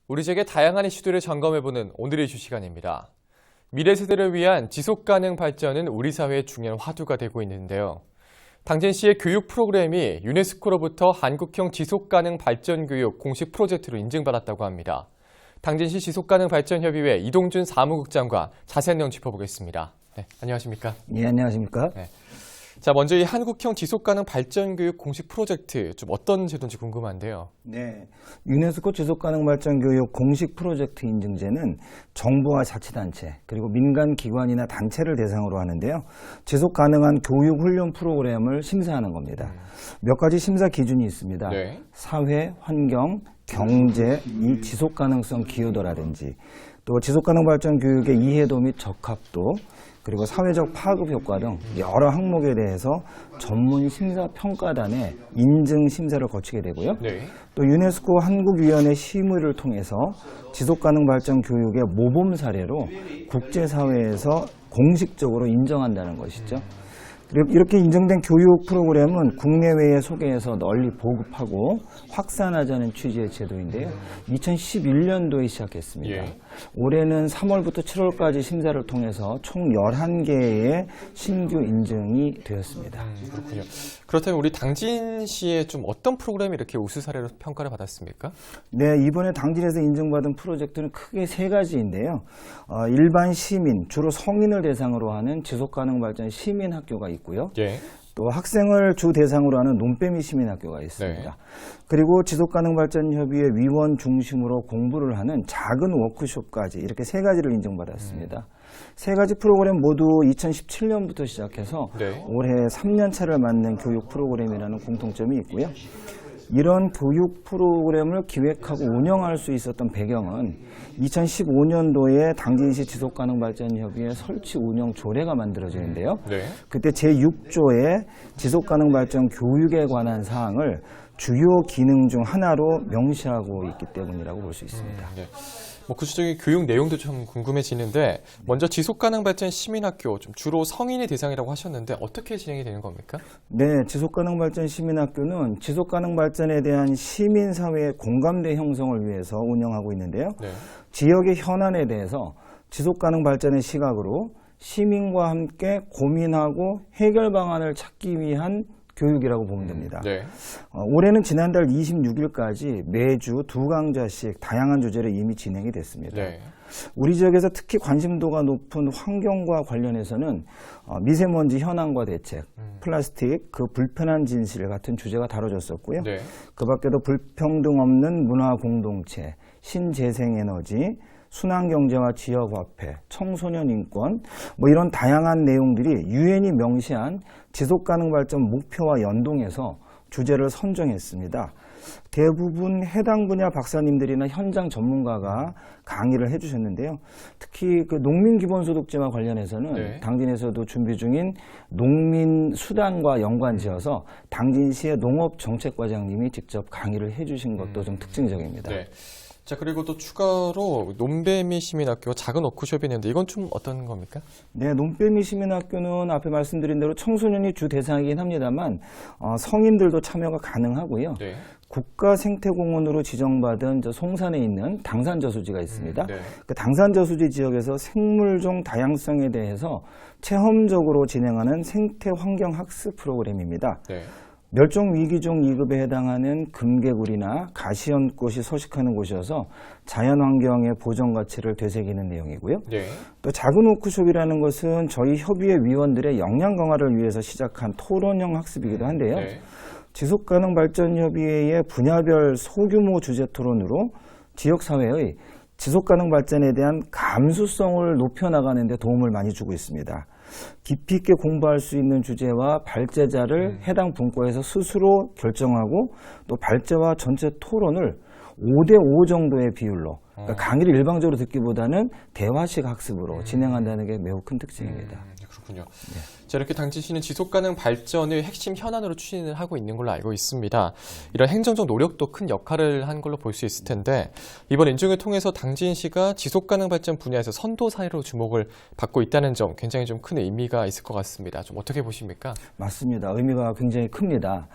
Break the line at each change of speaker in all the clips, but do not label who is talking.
우리 지역의 다양한 이슈들을 점검해보는 오늘의 이슈 시간입니다. 미래 세대를 위한 지속가능 발전은 우리 사회의 중요한 화두가 되고 있는데요. 당진시의 교육 프로그램이 유네스코로부터 한국형 지속가능 발전교육 공식 프로젝트로 인증받았다고 합니다. 당진시 지속가능발전협의회 이동준 사무국장과 자세한 내용 짚어보겠습니다. 네, 안녕하십니까?
예, 안녕하십니까?
네. 자, 먼저 이 한국형 지속가능 발전교육 공식 프로젝트 좀 어떤 제도인지 궁금한데요.
네, 유네스코 지속가능발전교육 공식 프로젝트 인증제는 정부와 자치단체 그리고 민간기관이나 단체를 대상으로 하는데요. 지속가능한 교육 훈련 프로그램을 심사하는 겁니다. 몇 가지 심사 기준이 있습니다.
네.
사회, 환경, 경제, 이 지속가능성 기여도라든지 또 지속가능발전교육의 이해도 및 적합도 그리고 사회적 파급 효과 등 여러 항목에 대해서 전문 심사평가단의 인증 심사를 거치게 되고요.
네.
또 유네스코 한국위원회 심의를 통해서 지속가능발전 교육의 모범 사례로 국제사회에서 공식적으로 인정한다는 것이죠. 이렇게 인정된 교육 프로그램은 국내외에 소개해서 널리 보급하고 확산하자는 취지의 제도인데요. 2011년도에 시작했습니다.
예.
올해는 3월부터 7월까지 심사를 통해서 총 11개의 신규 인증이 되었습니다.
그렇군요. 그렇다면 우리 당진시에 좀 어떤 프로그램이 이렇게 우수 사례로 평가를 받았습니까?
네, 이번에 당진에서 인증받은 프로젝트는 크게 세 가지인데요. 일반 시민, 주로 성인을 대상으로 하는 지속가능발전 시민학교가 있고요.
예.
또 학생을 주 대상으로 하는 논빼미 시민학교가 있습니다.
네.
그리고 지속가능발전협의회 위원 중심으로 공부를 하는 작은 워크숍까지 이렇게 세 가지를 인정받았습니다. 세 가지 프로그램 모두 2017년부터 시작해서
네.
올해 3년 차를 맞는 교육 프로그램이라는 공통점이 있고요. 이런 교육 프로그램을 기획하고 운영할 수 있었던 배경은 2015년도에 당진시 지속가능발전협의회 설치 운영 조례가 만들어지는데요.
네.
그때 제6조에 지속가능발전 교육에 관한 사항을 주요 기능 중 하나로 명시하고 있기 때문이라고 볼 수 있습니다.
네. 뭐 구체적인 교육 내용도 좀 궁금해지는데 먼저 지속가능발전 시민학교 좀 주로 성인이 대상이라고 하셨는데 어떻게 진행이 되는 겁니까?
네, 지속가능발전 시민학교는 지속가능발전에 대한 시민사회의 공감대 형성을 위해서 운영하고 있는데요.
네.
지역의 현안에 대해서 지속가능발전의 시각으로 시민과 함께 고민하고 해결 방안을 찾기 위한 교육이라고 보면 됩니다.
네.
올해는 지난달 26일까지 매주 2강좌씩 다양한 주제로 이미 진행이 됐습니다.
네.
우리 지역에서 특히 관심도가 높은 환경과 관련해서는 미세먼지 현황과 대책, 플라스틱, 그 불편한 진실 같은 주제가 다뤄졌었고요.
네.
그 밖에도 불평등 없는 문화 공동체, 신재생에너지, 순환경제와 지역화폐, 청소년 인권 뭐 이런 다양한 내용들이 유엔이 명시한 지속가능발전 목표와 연동해서 주제를 선정했습니다. 대부분 해당 분야 박사님들이나 현장 전문가가 강의를 해주셨는데요. 특히 그 농민기본소득제와 관련해서는
네.
당진에서도 준비 중인 농민수당과 연관지어서 당진시의 농업정책과장님이 직접 강의를 해주신 것도 좀 특징적입니다.
네. 자, 그리고 또 추가로 논빼미 시민학교 작은 워크숍이 있는데 이건 좀 어떤 겁니까?
네, 논빼미 시민학교는 앞에 말씀드린 대로 청소년이 주 대상이긴 합니다만 성인들도 참여가 가능하고요.
네.
국가생태공원으로 지정받은 저 송산에 있는 당산저수지가 있습니다.
네.
그 당산저수지 지역에서 생물종 다양성에 대해서 체험적으로 진행하는 생태환경학습 프로그램입니다.
네.
멸종위기종 2급에 해당하는 금개구리나 가시연꽃이 서식하는 곳이어서 자연환경의 보전 가치를 되새기는 내용이고요.
네.
또 작은 워크숍이라는 것은 저희 협의회 위원들의 역량 강화를 위해서 시작한 토론형 학습이기도 한데요.
네.
지속가능발전협의회의 분야별 소규모 주제 토론으로 지역사회의 지속가능발전에 대한 감수성을 높여나가는 데 도움을 많이 주고 있습니다. 깊이 있게 공부할 수 있는 주제와 발제자를 해당 분과에서 스스로 결정하고 또 발제와 전체 토론을 5대5 정도의 비율로 그러니까 강의를 일방적으로 듣기보다는 대화식 학습으로 진행한다는 게 매우 큰 특징입니다.
그렇군요. 네. 자, 이렇게 당진시는 지속가능 발전을 핵심 현안으로 추진을 하고 있는 걸로 알고 있습니다. 이런 행정적 노력도 큰 역할을 한 걸로 볼 수 있을 텐데 이번 인증을 통해서 당진시가 지속가능 발전 분야에서 선도 사례로 주목을 받고 있다는 점 굉장히 좀 큰 의미가 있을 것 같습니다. 좀 어떻게 보십니까?
맞습니다. 의미가 굉장히 큽니다.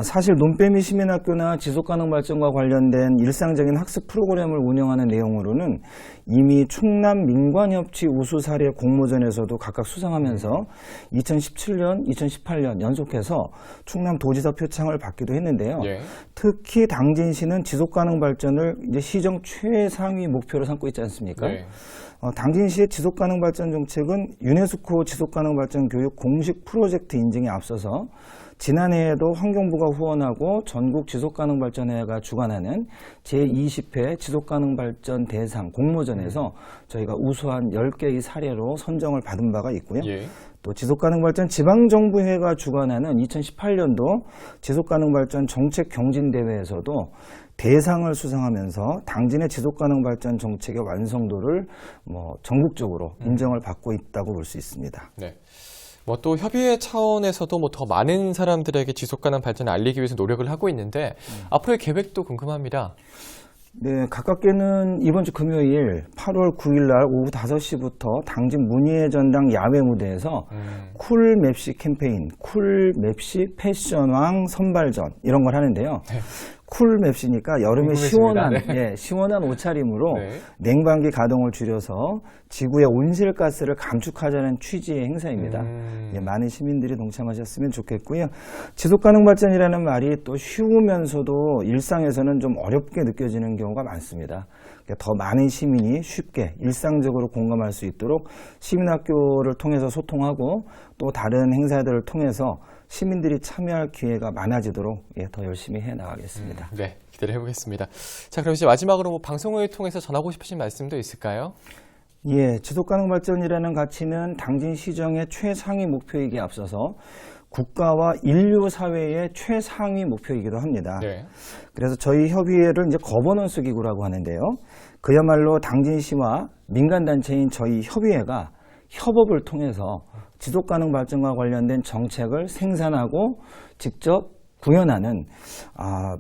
사실 논빼미 시민학교나 지속가능 발전과 관련된 일상적인 학습 프로그램을 운영하는 내용으로는 이미 충남 민관협치 우수 사례 공모전에서도 각각 수상하면서 2017년, 2018년 연속해서 충남 도지사 표창을 받기도 했는데요.
예.
특히 당진시는 지속가능 발전을 이제 시정 최상위 목표로 삼고 있지 않습니까?
네.
당진시의 지속가능 발전 정책은 유네스코 지속가능 발전 교육 공식 프로젝트 인증에 앞서서 지난해에도 환경부가 후원하고 전국 지속가능발전회가 주관하는 제20회 지속가능발전 대상 공모전에서 저희가 우수한 10개의 사례로 선정을 받은 바가 있고요.
예.
또 지속가능발전 지방정부회가 주관하는 2018년도 지속가능발전 정책경진대회에서도 대상을 수상하면서 당진의 지속가능발전 정책의 완성도를 전국적으로 인정을 받고 있다고 볼 수 있습니다.
네. 또 협의회 차원에서도 더 많은 사람들에게 지속가능 발전을 알리기 위해서 노력을 하고 있는데 앞으로의 계획도 궁금합니다.
네, 가깝게는 이번 주 금요일 8월 9일 날 오후 5시부터 당진 문예의 전당 야외 무대에서 쿨맵시 캠페인, 쿨맵시 패션왕 선발전 이런 걸 하는데요. 네. 쿨맵시니까 여름에 시원한, 네. 시원한 옷차림으로 네. 냉방기 가동을 줄여서 지구의 온실가스를 감축하자는 취지의 행사입니다. 많은 시민들이 동참하셨으면 좋겠고요. 지속가능발전이라는 말이 또 쉬우면서도 일상에서는 좀 어렵게 느껴지는 경우가 많습니다. 더 많은 시민이 쉽게 일상적으로 공감할 수 있도록 시민학교를 통해서 소통하고 또 다른 행사들을 통해서 시민들이 참여할 기회가 많아지도록 더 열심히 해나가겠습니다.
네, 기대를 해보겠습니다. 자, 그럼 이제 마지막으로 방송을 통해서 전하고 싶으신 말씀도 있을까요?
예, 지속가능발전이라는 가치는 당진 시정의 최상위 목표이기에 앞서서 국가와 인류 사회의 최상위 목표이기도 합니다. 네. 그래서 저희 협의회를 이제 거버넌스 기구라고 하는데요. 그야말로 당진시와 민간단체인 저희 협의회가 협업을 통해서 지속가능 발전과 관련된 정책을 생산하고 직접 구현하는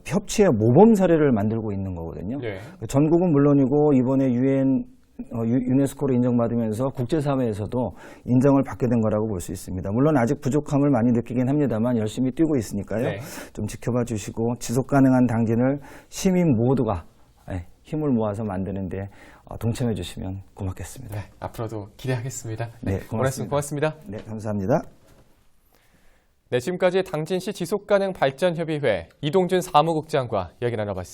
협치의 모범 사례를 만들고 있는 거거든요. 네. 전국은 물론이고 이번에 유네스코로 인정받으면서 국제사회에서도 인정을 받게 된 거라고 볼 수 있습니다. 물론 아직 부족함을 많이 느끼긴 합니다만 열심히 뛰고 있으니까요. 네. 좀 지켜봐 주시고 지속가능한 당진을 시민 모두가 힘을 모아서 만드는데 동참해 주시면 고맙겠습니다.
네, 앞으로도 기대하겠습니다.
네,
고맙습니다.
네, 감사합니다.
네, 지금까지 당진시 지속가능 발전협의회 이동준 사무국장과 이야기 나눠봤습니다.